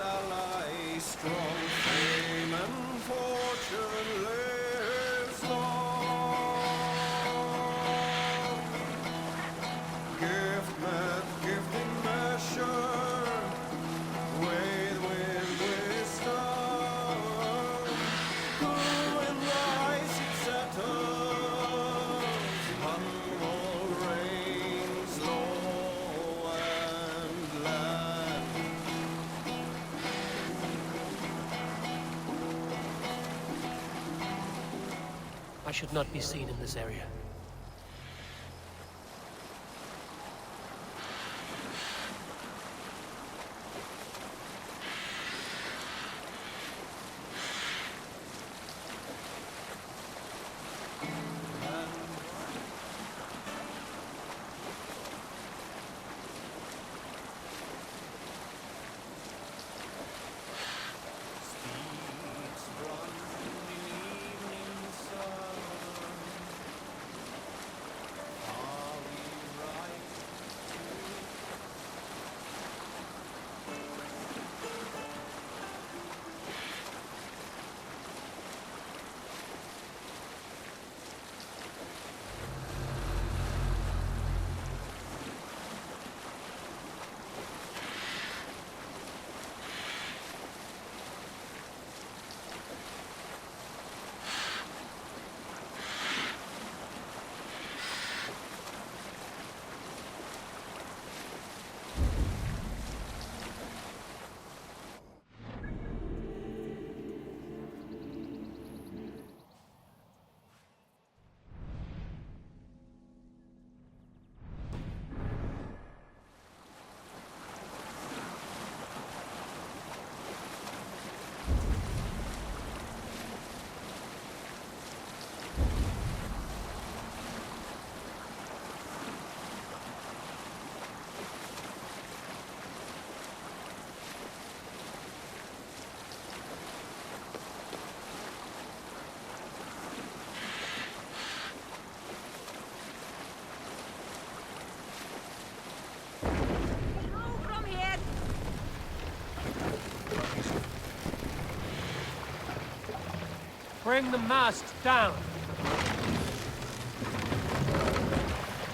ally, strong fame and fortune lives long. Gift met gift in measure, with wisdom. Who in wise it settles, humble reigns low and land. I should not be seen in this area. Steeds run in evening sun. Are we right Bring the mast down.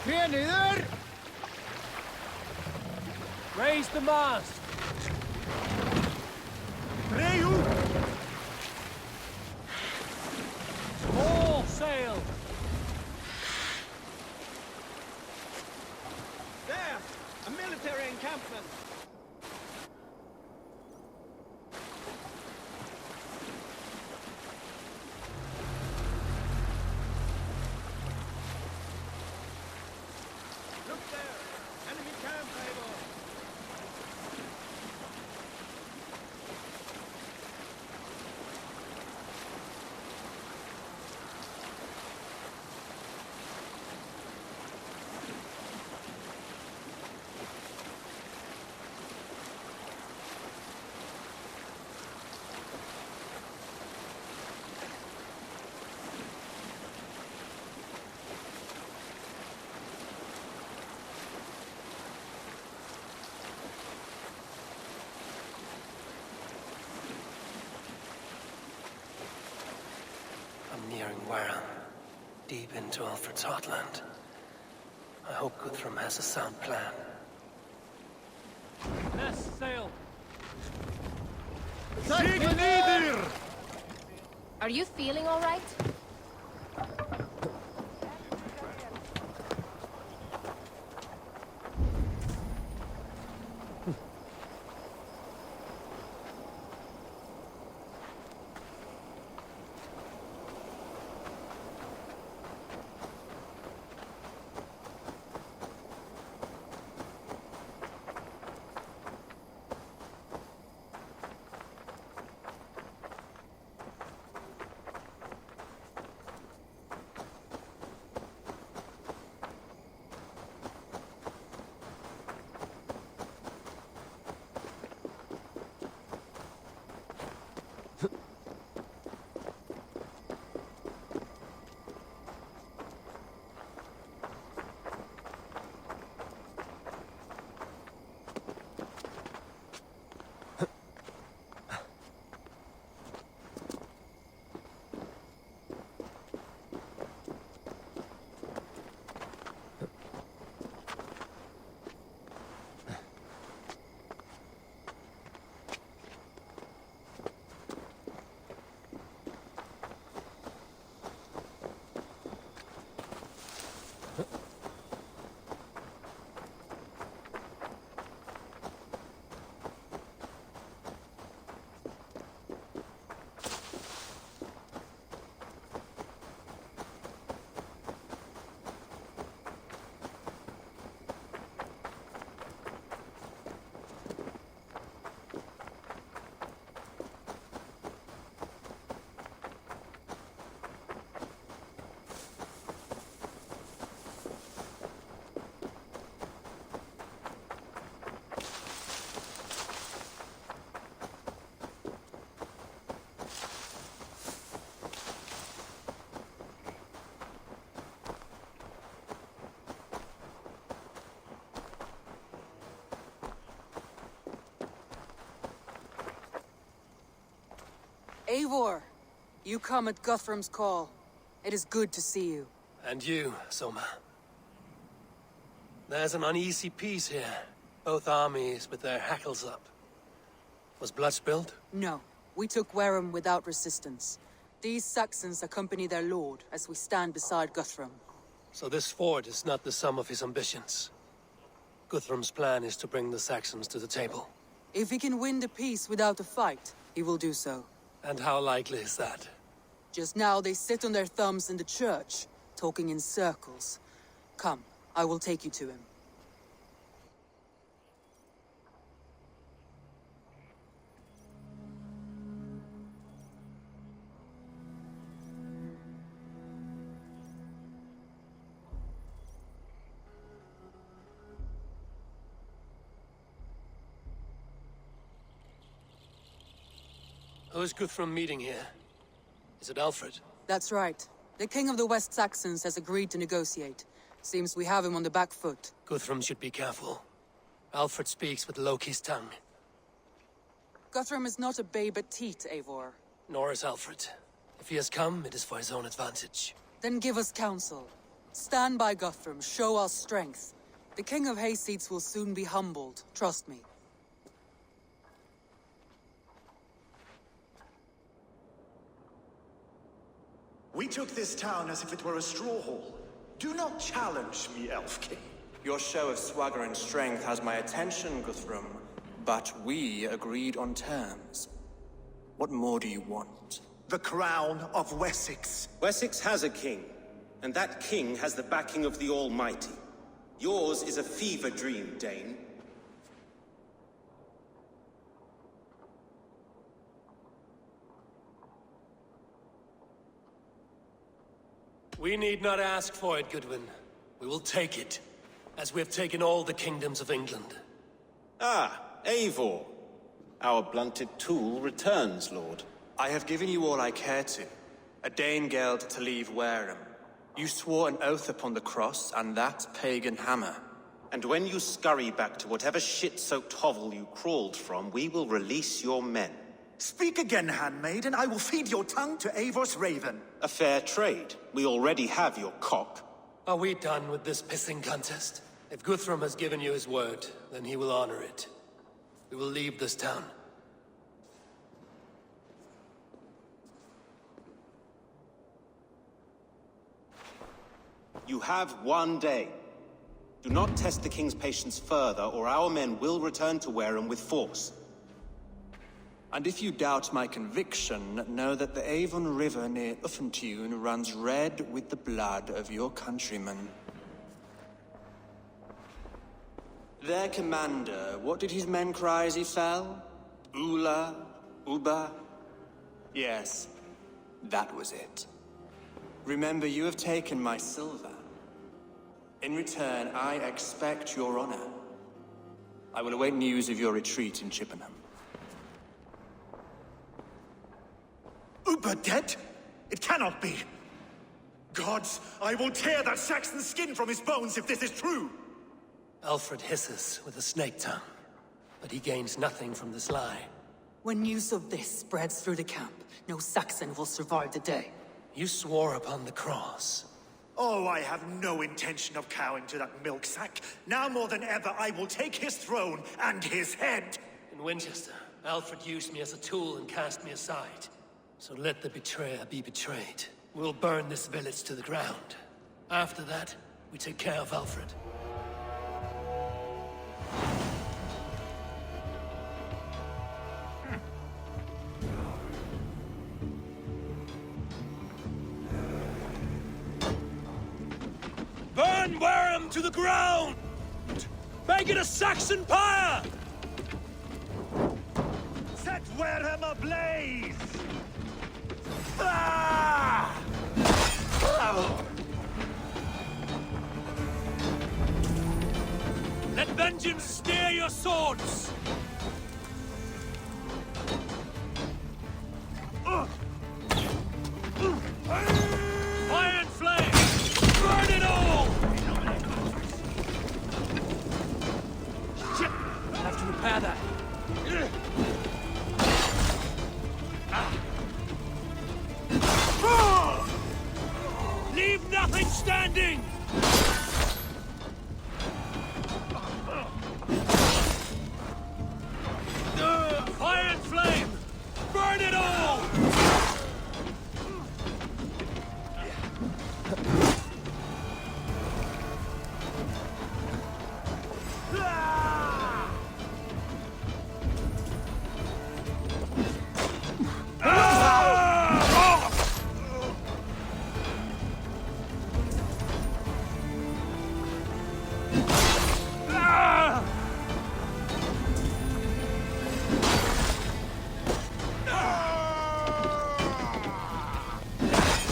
Clear neither! Raise the mast. Pray you! All sail. There! A military encampment! Look there! Enemy camp, Abel! I'm nearing Warren, deep into Alfred's heartland. I hope Guthrum has a sound plan. Let's sail. Are you feeling all right? Eivor, you come at Guthrum's call. It is good to see you. And you, Soma. There's an uneasy peace here. Both armies with their hackles up. Was blood spilled? No, we took Wareham without resistance. These Saxons accompany their lord as we stand beside Guthrum. So this fort is not the sum of his ambitions. Guthrum's plan is to bring the Saxons to the table. If he can win the peace without a fight, he will do so. And how likely is that? Just now they sit on their thumbs in the church, talking in circles. Come, I will take you to him. Who is Guthrum meeting here? Is it Alfred? That's right. The king of the West Saxons has agreed to negotiate. Seems we have him on the back foot. Guthrum should be careful. Alfred speaks with Loki's tongue. Guthrum is not a babe at teat, Eivor. Nor is Alfred. If he has come, it is for his own advantage. Then give us counsel. Stand by Guthrum, show our strength. The king of Hayseeds will soon be humbled, trust me. We took this town as if it were a straw hall. Do not challenge me, Elf King. Your show of swagger and strength has my attention, Guthrum. But we agreed on terms. What more do you want? The crown of Wessex. Wessex has a king, and that king has the backing of the Almighty. Yours is a fever dream, Dane. We need not ask for it, Goodwin. We will take it, as we have taken all the kingdoms of England. Ah, Eivor. Our blunted tool returns, Lord. I have given you all I care to. A Danegeld to leave Wareham. You swore an oath upon the cross, and that pagan hammer. And when you scurry back to whatever shit-soaked hovel you crawled from, we will release your men. Speak again, handmaid, and I will feed your tongue to Eivor's raven. A fair trade. We already have your cock. Are we done with this pissing contest? If Guthrum has given you his word, then he will honor it. We will leave this town. You have one day. Do not test the king's patience further, or our men will return to Wareham with force. And if you doubt my conviction, know that the Avon River near Uffentune runs red with the blood of your countrymen. Their commander, what did his men cry as he fell? Ula? Uba? Yes, that was it. Remember, you have taken my silver. In return, I expect your honor. I will await news of your retreat in Chippenham. Uber dead? It cannot be. Gods, I will tear that Saxon skin from his bones if this is true. Alfred hisses with a snake tongue, but he gains nothing from this lie. When news of this spreads through the camp, no Saxon will survive the day. You swore upon the cross. Oh, I have no intention of cowing to that milk sack. Now more than ever, I will take his throne and his head. In Winchester, Alfred used me as a tool and cast me aside. So let the betrayer be betrayed. We'll burn this village to the ground. After that, we take care of Alfred. Burn Wareham to the ground! Make it a Saxon pyre! Set Wareham ablaze! Ah! Let vengeance steer your swords! Fire and flame! Burn it all! Shit! I'll have to repair that. Leave nothing standing! Fire and flame! Burn it all!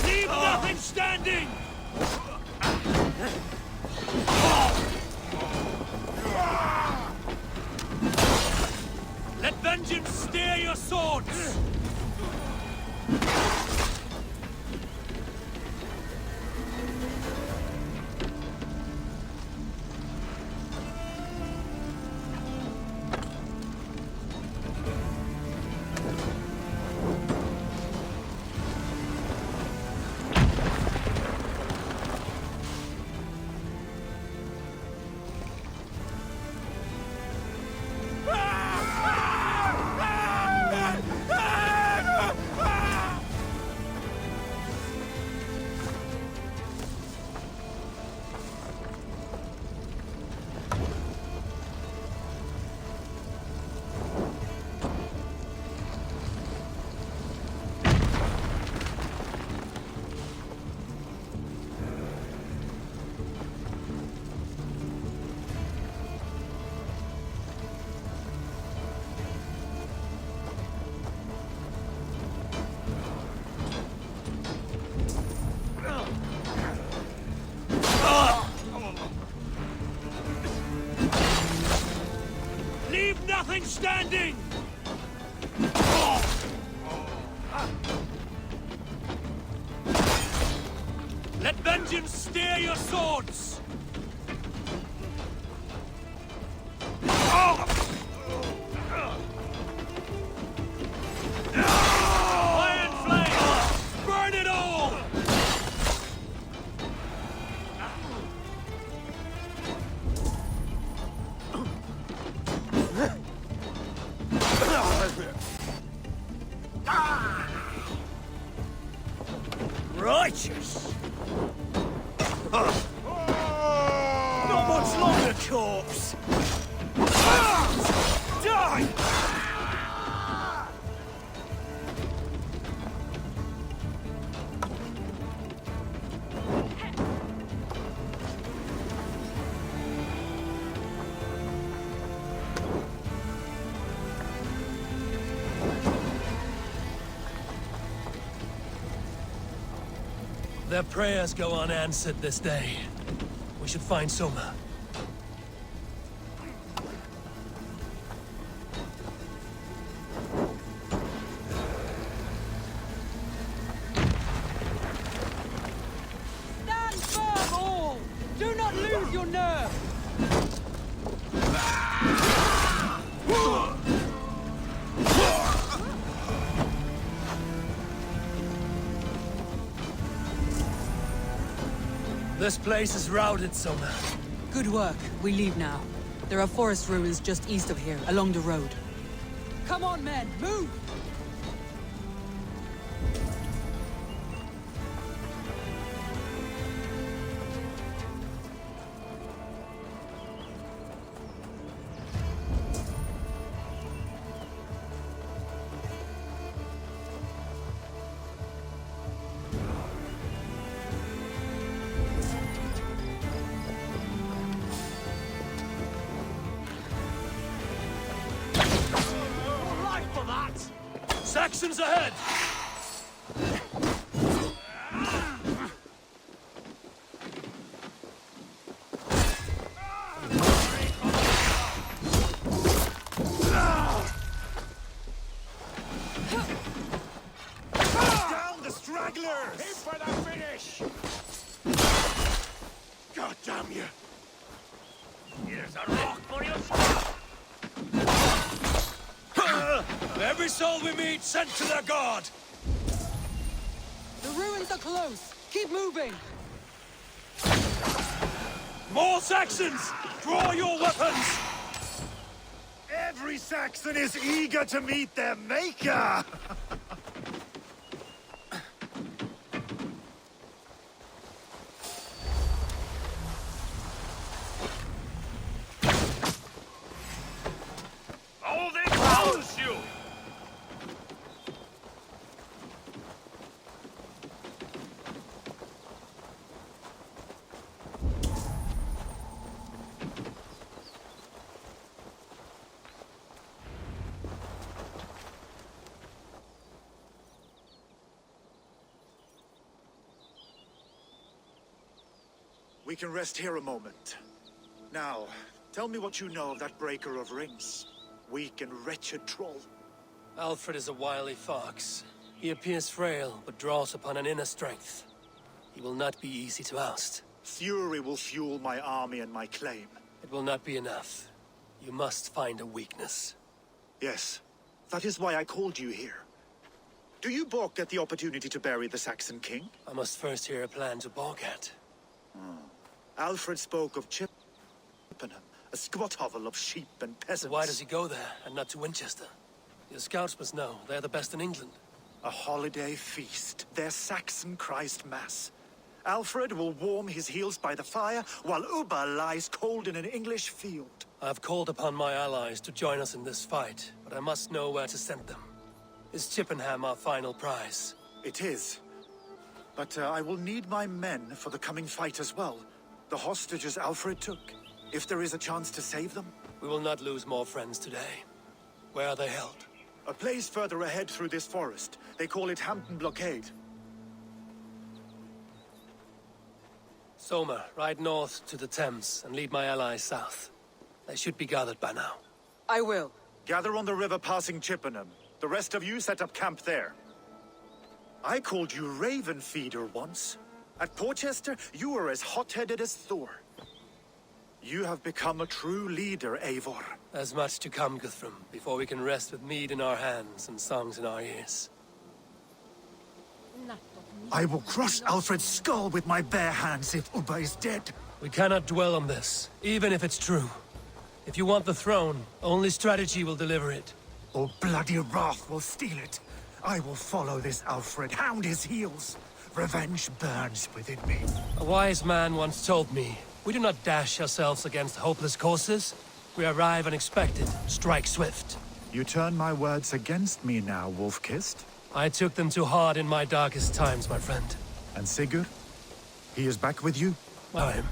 Leave nothing standing! Let vengeance steer your swords! Leave nothing standing! Let vengeance steer your swords! Fire and flame! Burn it all! Righteous! Not much longer, corpse! Die! Their prayers go unanswered this day. We should find Soma. Stand firm, all! Do not lose your nerve! This place is routed, Soma. Good work. We leave now. There are forest ruins just east of here, along the road. Come on, men! Move! Saxons ahead! Down the stragglers! Aim for the finish! God damn you! Here's a rock for your Every soul we meet sent to their god! The ruins are close! Keep moving! More Saxons! Draw your weapons! Every Saxon is eager to meet their maker! Oh, they close you! We can rest here a moment. Now, tell me what you know of that breaker of rings. Weak and wretched troll. Alfred is a wily fox. He appears frail, but draws upon an inner strength. He will not be easy to oust. Fury will fuel my army and my claim. It will not be enough. You must find a weakness. Yes, that is why I called you here. Do you balk at the opportunity to bury the Saxon king? I must first hear a plan to balk at. Alfred spoke of Chippenham, a squat hovel of sheep and peasants. So why does he go there, and not to Winchester? Your scouts must know. They're the best in England. A holiday feast, their Saxon Christ Mass. Alfred will warm his heels by the fire, while Uba lies cold in an English field. I have called upon my allies to join us in this fight, but I must know where to send them. Is Chippenham our final prize? It is. But I will need my men for the coming fight as well. The hostages Alfred took. If there is a chance to save them. We will not lose more friends today. Where are they held? A place further ahead through this forest. They call it Hampton Blockade. Somer, ride north to the Thames and lead my allies south. They should be gathered by now. I will. Gather on the river passing Chippenham. The rest of you set up camp there. I called you Raven Feeder once. At Porchester, you were as hot-headed as Thor. You have become a true leader, Eivor. There's much to come, Guthrum, before we can rest with mead in our hands and songs in our ears. I will crush Alfred's skull with my bare hands if Uba is dead. We cannot dwell on this, even if it's true. If you want the throne, only strategy will deliver it. Or bloody wrath will steal it. I will follow this Alfred, hound his heels. Revenge burns within me. A wise man once told me, we do not dash ourselves against hopeless courses. We arrive unexpected, strike swift. You turn my words against me now, Wolf-Kissed. I took them too hard in my darkest times, my friend. And Sigurd? He is back with you? Time.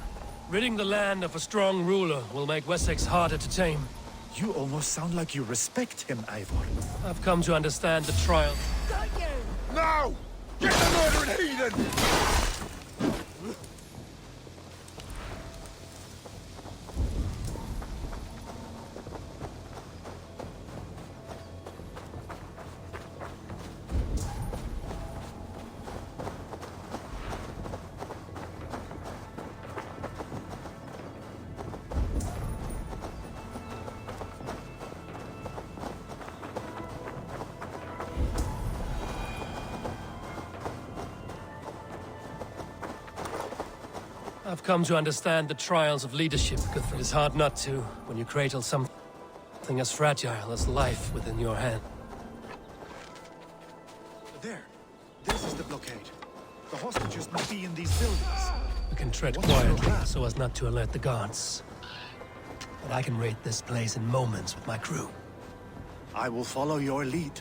Ridding the land of a strong ruler will make Wessex harder to tame. You almost sound like you respect him, Eivor. I've come to understand the trial. Now! Get the murdering heathen! I've come to understand the trials of leadership, Guthrum. It is hard not to, when you cradle something as fragile as life within your hand. There. This is the blockade. The hostages must be in these buildings. We can tread What's your quietly, plan? so as not to alert the guards. But I can raid this place in moments with my crew. I will follow your lead.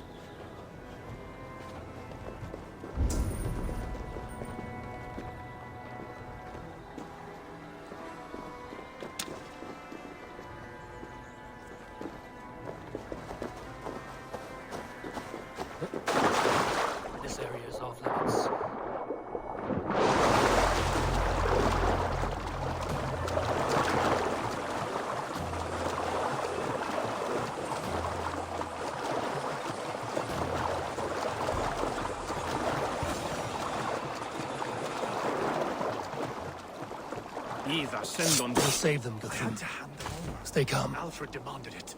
We'll save them, I Guthrum. had to hand them over. Stay calm. Alfred demanded it.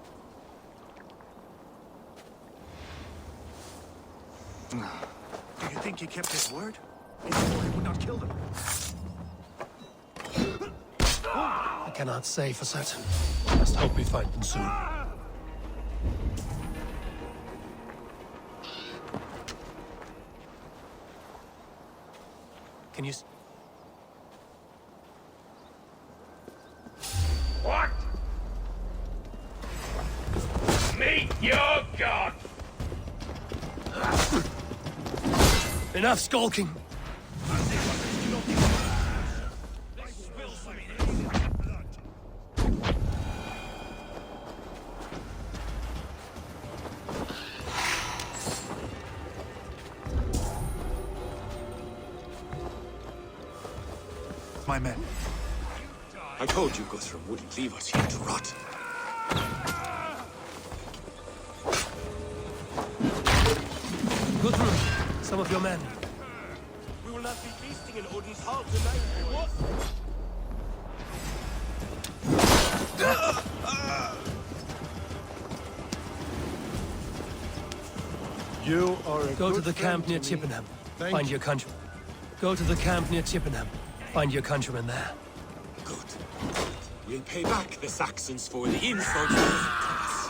Do you think he kept his word? He swore he would not kill them. I cannot say for certain. Just hope we find them soon. Can you... What? Meet your god! Enough skulking! My men. I told you Guthrum wouldn't leave us here to rot. Guthrum, some of your men. We will not be feasting in Odin's hall tonight, what? You are a Go to the camp near Chippenham. Find your countrymen. Go to the camp near Chippenham. Find your countrymen there. Good. We'll pay back the Saxons for the insult they did to us.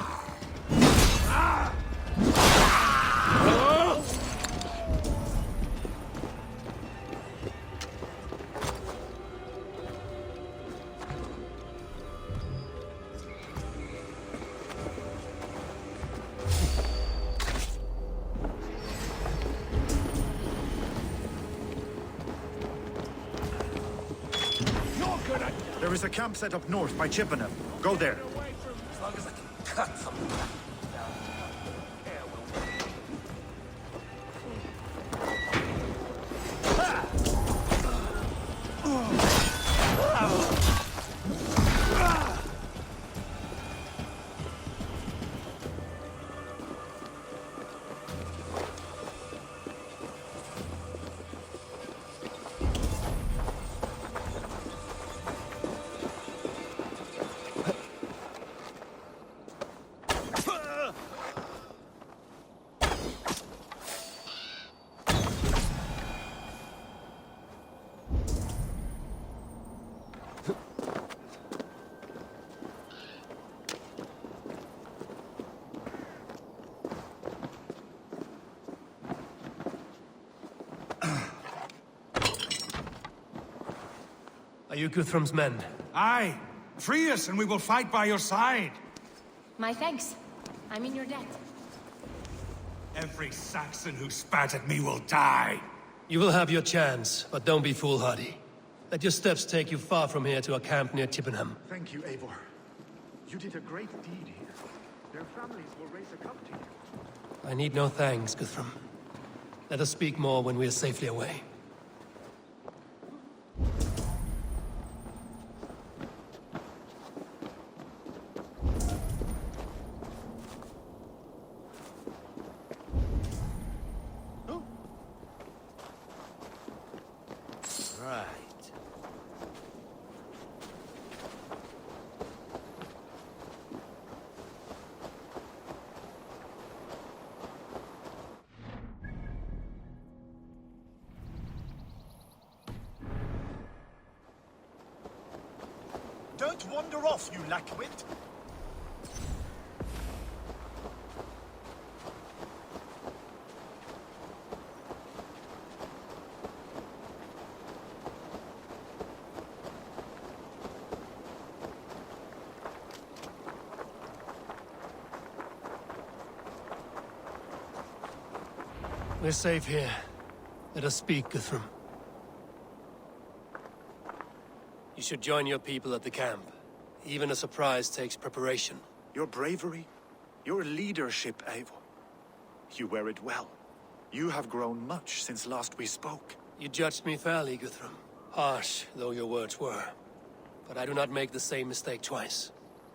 There is a camp set up north by Chippenham. Go there. As long as I can cut something back. Are you Guthrum's men? Aye. Free us and we will fight by your side. My thanks. I'm in your debt. Every Saxon who spat at me will die. You will have your chance, but don't be foolhardy. Let your steps take you far from here to a camp near Chippenham. Thank you, Eivor. You did a great deed here. Their families will raise a cup to you. I need no thanks, Guthrum. Let us speak more when we are safely away. Right. Don't wander off, you lackwit! We're safe here. Let us speak, Guthrum. You should join your people at the camp. Even a surprise takes preparation. Your bravery, your leadership, Eivor. You wear it well. You have grown much since last we spoke. You judged me fairly, Guthrum. Harsh though your words were. But I do not make the same mistake twice.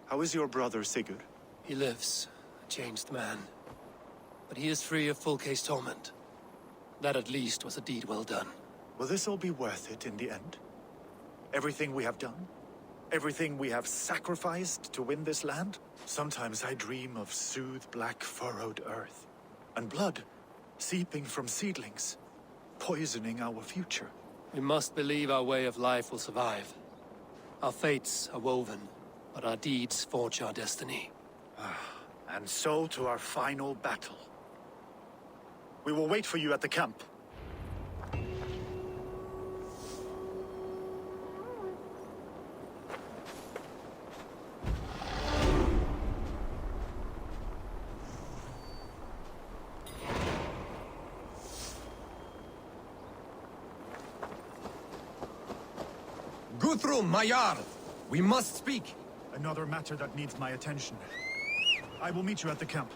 How is your brother, Sigurd? He lives, a changed man. But he is free of full case torment. That at least was a deed well done. Will this all be worth it in the end? Everything we have done? Everything we have sacrificed to win this land? Sometimes I dream of soothed black furrowed earth, and blood seeping from seedlings, poisoning our future. We must believe our way of life will survive. Our fates are woven, but our deeds forge our destiny. And so to our final battle. We will wait for you at the camp. Guthrum, my Jarl! We must speak! Another matter that needs my attention. I will meet you at the camp.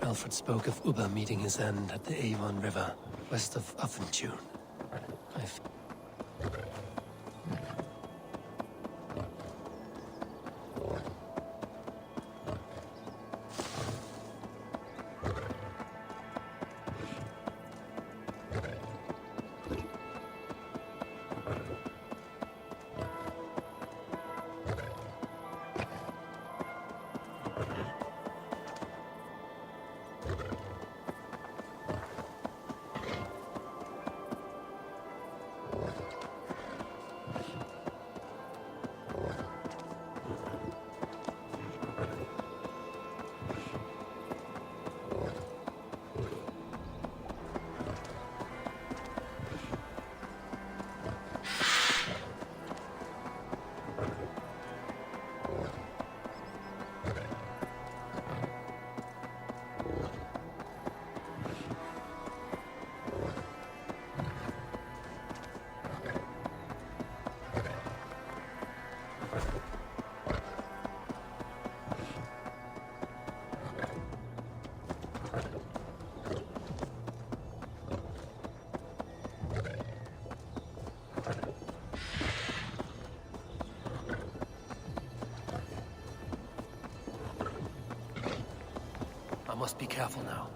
Alfred spoke of Ubba meeting his end at the Avon River, west of Uffentune. I must be careful now.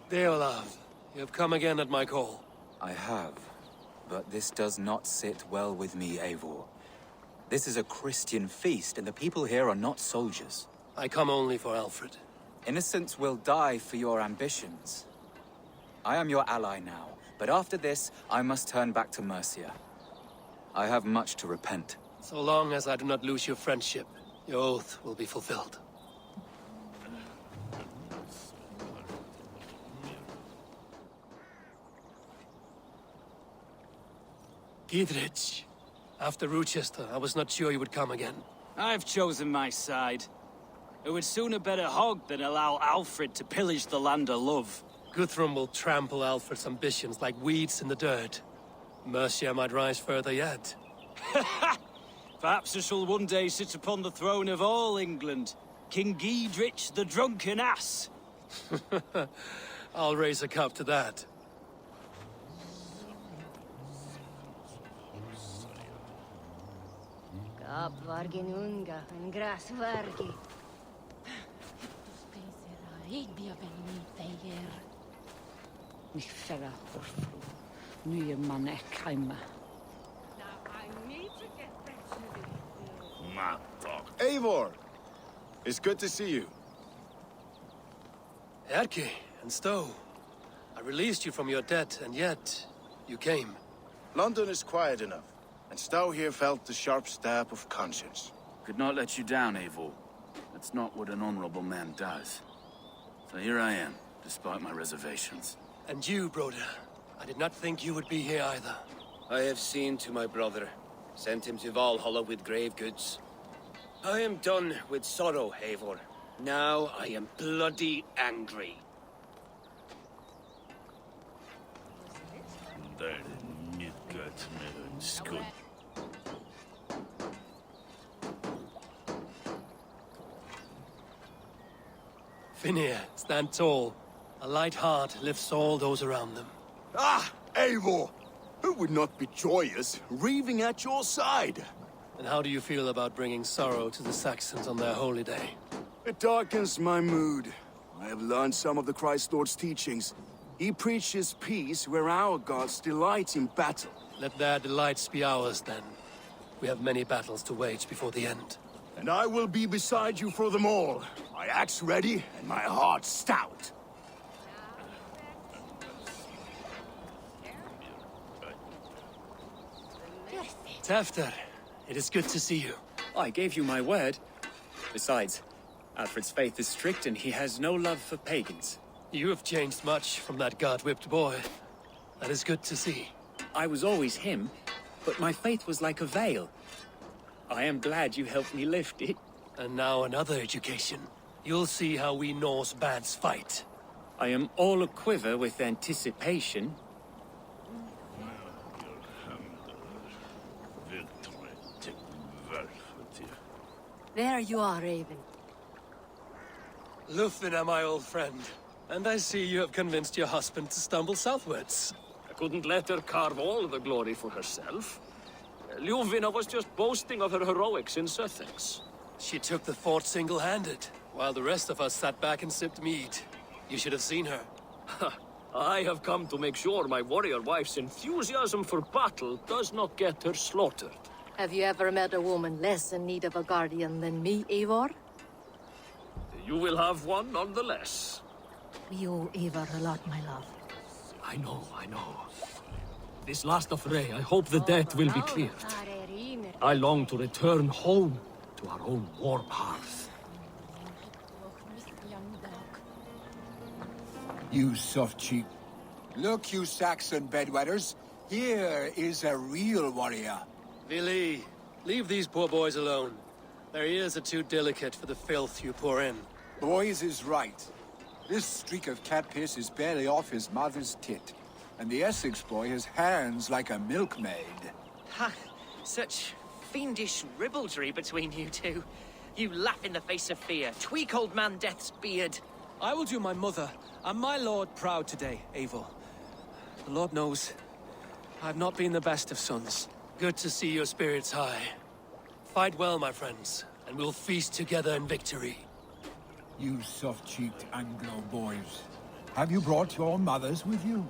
Deolav, you have come again at my call. I have, but this does not sit well with me, Eivor. This is a Christian feast, and the people here are not soldiers. I come only for Alfred. Innocents will die for your ambitions. I am your ally now, but after this, I must turn back to Mercia. I have much to repent. So long as I do not lose your friendship, your oath will be fulfilled. Gidrich, after Rochester, I was not sure you would come again. I've chosen my side. It would sooner bet a hog than allow Alfred to pillage the land of love. Guthrum will trample Alfred's ambitions like weeds in the dirt. Mercia might rise further yet. Perhaps I shall one day sit upon the throne of all England. King Giedrich the drunken ass. I'll raise a cup to that. Eivor! It's good to see you. Erki and Stowe. I released you from your debt, and yet you came. London is quiet enough, and Stowe here felt the sharp stab of conscience. Could not let you down, Eivor. That's not what an honorable man does. So here I am, despite my reservations. And you, Broder. I did not think you would be here either. I have seen to my brother. Sent him to Valhalla with grave goods. I am done with sorrow, Eivor. Now I am bloody angry. Finir, stand tall. A light heart lifts all those around them. Ah, Eivor! Who would not be joyous, raving at your side? And how do you feel about bringing sorrow to the Saxons on their holy day? It darkens my mood. I have learned some of the Christ Lord's teachings. He preaches peace where our gods delight in battle. Let their delights be ours, then. We have many battles to wage before the end. And I will be beside you for them all. My axe ready, and my heart stout. Tefter, it is good to see you. I gave you my word. Besides, Alfred's faith is strict and he has no love for pagans. You have changed much from that god-whipped boy. That is good to see. I was always him, but my faith was like a veil. I am glad you helped me lift it. And now another education. You'll see how we Norse bands fight. I am all aquiver with anticipation. There you are, Raven. Lufvina, my old friend. And I see you have convinced your husband to stumble southwards. I couldn't let her carve all the glory for herself. Ljuvina was just boasting of her heroics in Sussex. She took the fort single-handed, while the rest of us sat back and sipped mead. You should have seen her. I have come to make sure my warrior wife's enthusiasm for battle does not get her slaughtered. Have you ever met a woman less in need of a guardian than me, Eivor? You will have one nonetheless. We owe Eivor a lot, my love. I know. This last affray, I hope the debt will be cleared. I long to return home to our own warm hearth. You soft cheek. Look, you Saxon bedwetters. Here is a real warrior. Vili, leave these poor boys alone. Their ears are too delicate for the filth you pour in. Boys is right. This streak of cat piss is barely off his mother's tit. And the Essex boy has hands like a milkmaid. Ha! Such fiendish ribaldry between you two. You laugh in the face of fear. Tweak old man Death's beard. I will do my mother and my lord proud today, Eivor. The Lord knows, I've not been the best of sons. Good to see your spirits high. Fight well, my friends, and we'll feast together in victory. You soft-cheeked Anglo boys. Have you brought your mothers with you?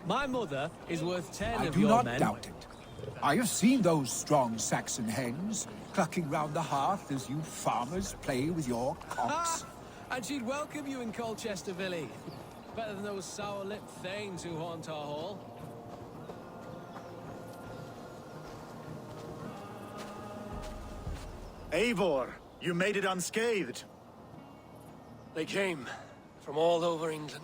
My mother is worth 10 I of do your not men. doubt it. I have seen those strong Saxon hens clucking round the hearth as you farmers play with your cocks. And she'd welcome you in Colchester, Villy. Better than those sour-lipped thanes who haunt our hall. Eivor, you made it unscathed. They came from all over England.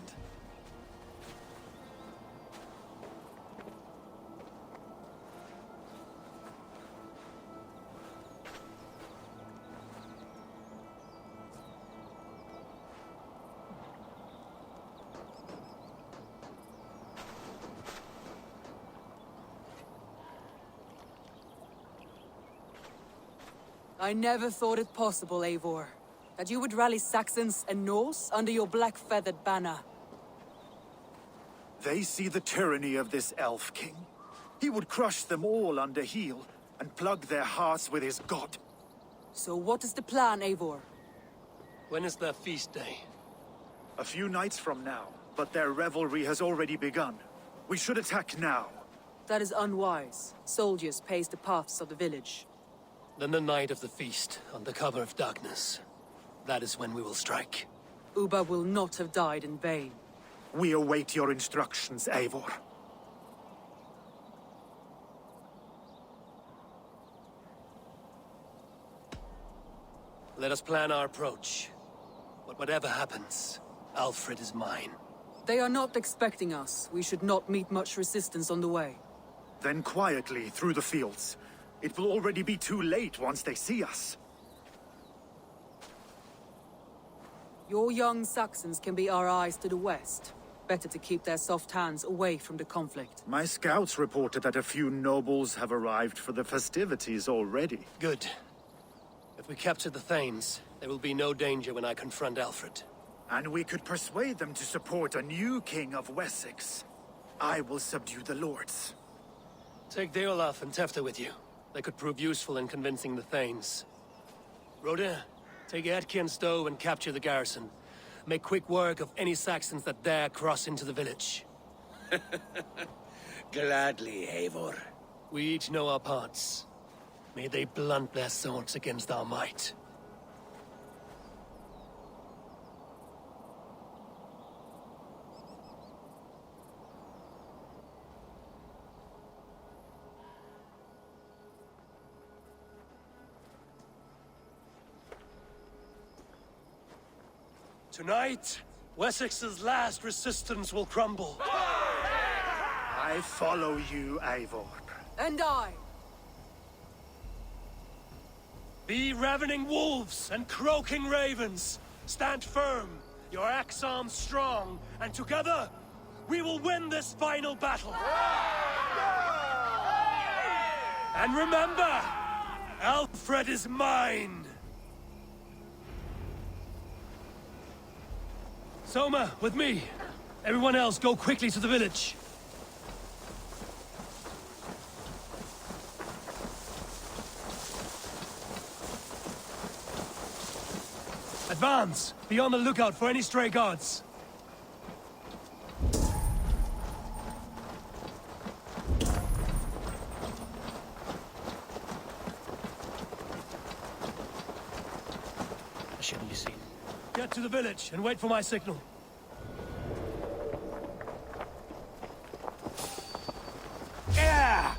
I never thought it possible, Eivor, that you would rally Saxons and Norse under your black-feathered banner. They see the tyranny of this elf king. He would crush them all under heel and plug their hearts with his god. So what is the plan, Eivor? When is their feast day? A few nights from now, but their revelry has already begun. We should attack now. That is unwise. Soldiers pace the paths of the village. Then the night of the feast, under cover of darkness. That is when we will strike. Uba will not have died in vain. We await your instructions, Eivor. Let us plan our approach. But whatever happens, Alfred is mine. They are not expecting us. We should not meet much resistance on the way. Then quietly through the fields. It will already be too late once they see us. Your young Saxons can be our eyes to the west. Better to keep their soft hands away from the conflict. My scouts reported that a few nobles have arrived for the festivities already. Good. If we capture the Thanes, there will be no danger when I confront Alfred. And we could persuade them to support a new king of Wessex. I will subdue the lords. Take Deolaf and Tefta with you. They could prove useful in convincing the Thanes. Rhoda, take Etki and Stowe and capture the garrison. Make quick work of any Saxons that dare cross into the village. Gladly, Eivor. We each know our parts. May they blunt their swords against our might. Tonight, Wessex's last resistance will crumble. I follow you, Eivor. And I. Be ravening wolves and croaking ravens. Stand firm, your axe arms strong, and together, we will win this final battle. And remember, Alfred is mine. Soma, with me. Everyone else, go quickly to the village. Advance! Be on the lookout for any stray guards. I shouldn't be seen. Get to the village and wait for my signal. Yeah!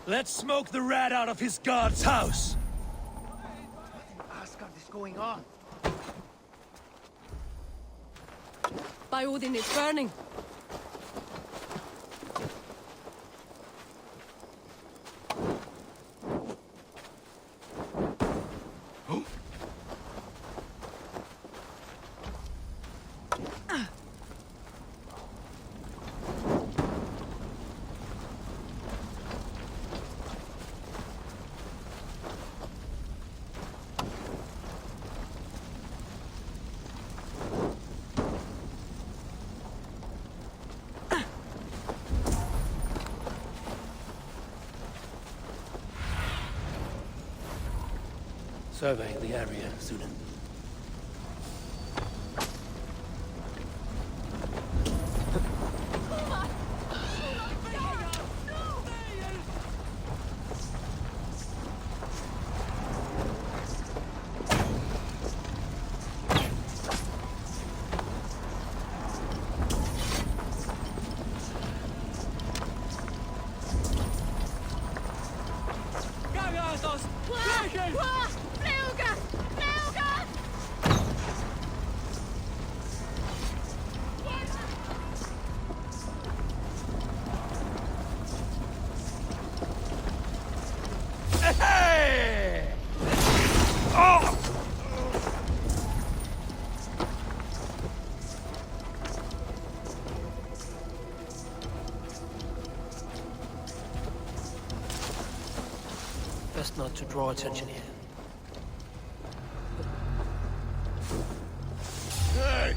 Let's smoke the rat out of his guard's house! Asgard is going on. By Odin, it's burning. Survey the area, Sunan. Best not to draw attention here. Hey!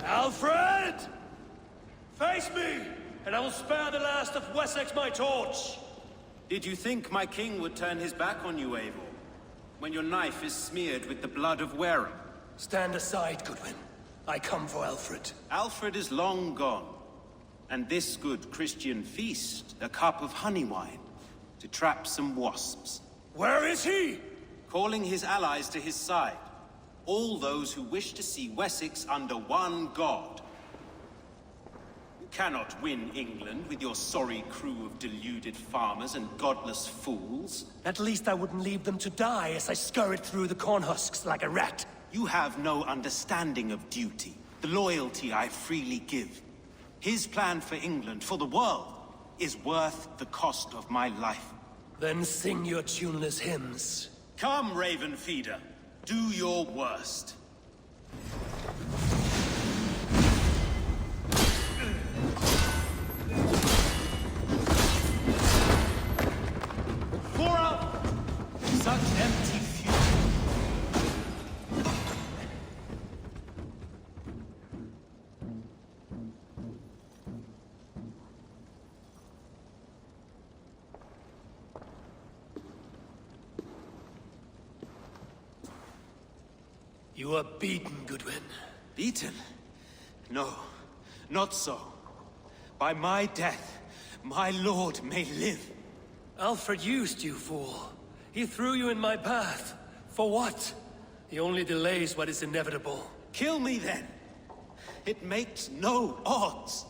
Alfred! Face me, and I will spare the last of Wessex my torch! Did you think my king would turn his back on you, Eivor? When your knife is smeared with the blood of Wareham? Stand aside, Goodwin. I come for Alfred. Alfred is long gone. And this good Christian feast, a cup of honey wine, to trap some wasps. Where is he? Calling his allies to his side. All those who wish to see Wessex under one god. You cannot win England with your sorry crew of deluded farmers and godless fools. At least I wouldn't leave them to die as I scurried through the corn husks like a rat. You have no understanding of duty, the loyalty I freely give. His plan for England, for the world, is worth the cost of my life. Then sing your tuneless hymns. Come, Raven Feeder. Do your worst. Pour up! Such empty fury. You are beaten, Goodwin. Beaten? No, not so. By my death, my lord may live. Alfred used you, fool. He threw you in my path. For what? He only delays what is inevitable. Kill me then. It makes no odds.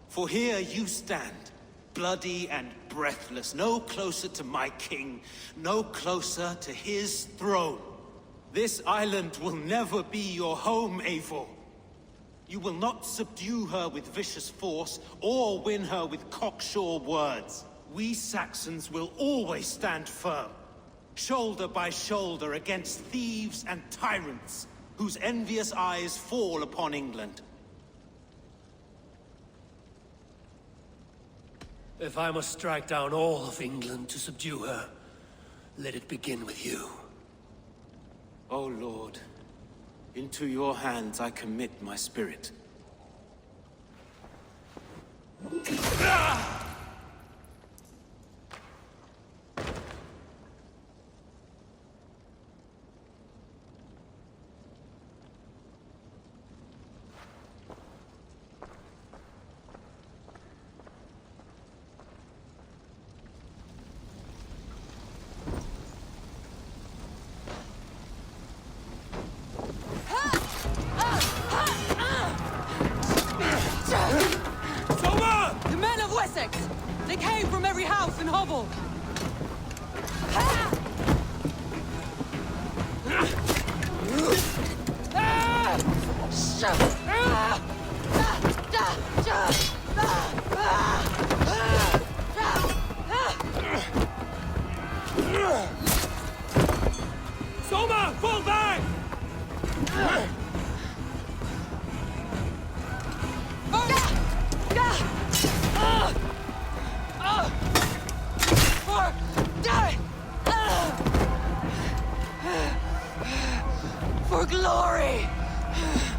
For here you stand, bloody and breathless, no closer to my king, no closer to his throne. This island will never be your home, Eivor. You will not subdue her with vicious force, or win her with cocksure words. We Saxons will always stand firm, shoulder by shoulder against thieves and tyrants, whose envious eyes fall upon England. If I must strike down all of England to subdue her, let it begin with you. O Lord, into your hands I commit my spirit. The men of Wessex! They came from every house and hovel! Soma, fall back! For glory!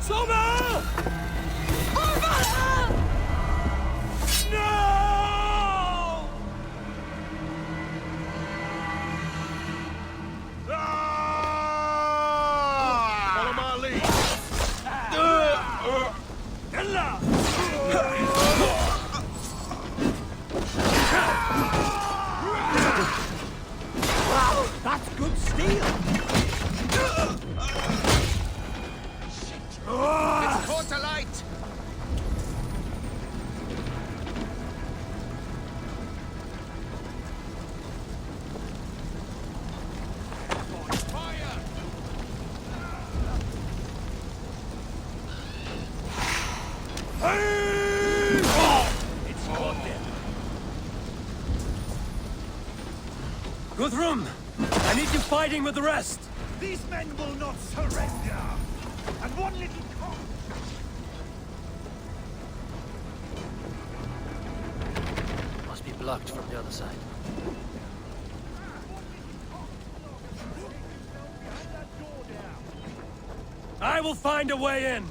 Soma! No! Follow my lead. Wow, that's good steel! It's caught alight. It's caught them. Guthrum, I need you fighting with the rest. These men will not surrender. And one little Must be blocked from the other side. I will find a way in.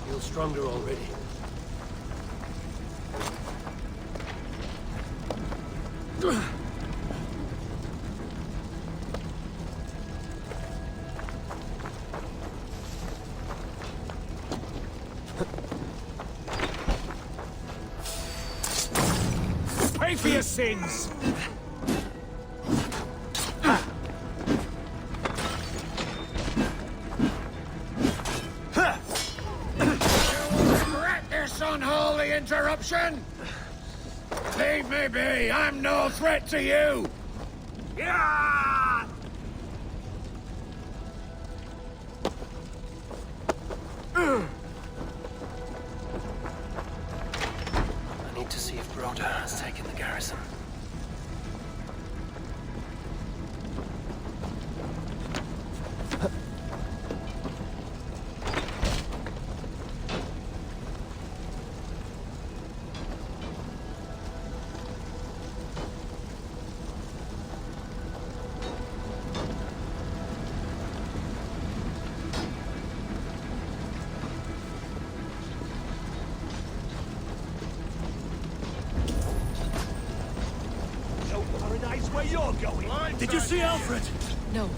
Feel stronger already. Pay for your sins! regret this unholy interruption. Leave me be. I'm no threat to you. Yeah! I need to see if Broda has taken the garrison. place where you're going. Did you see Alfred? No,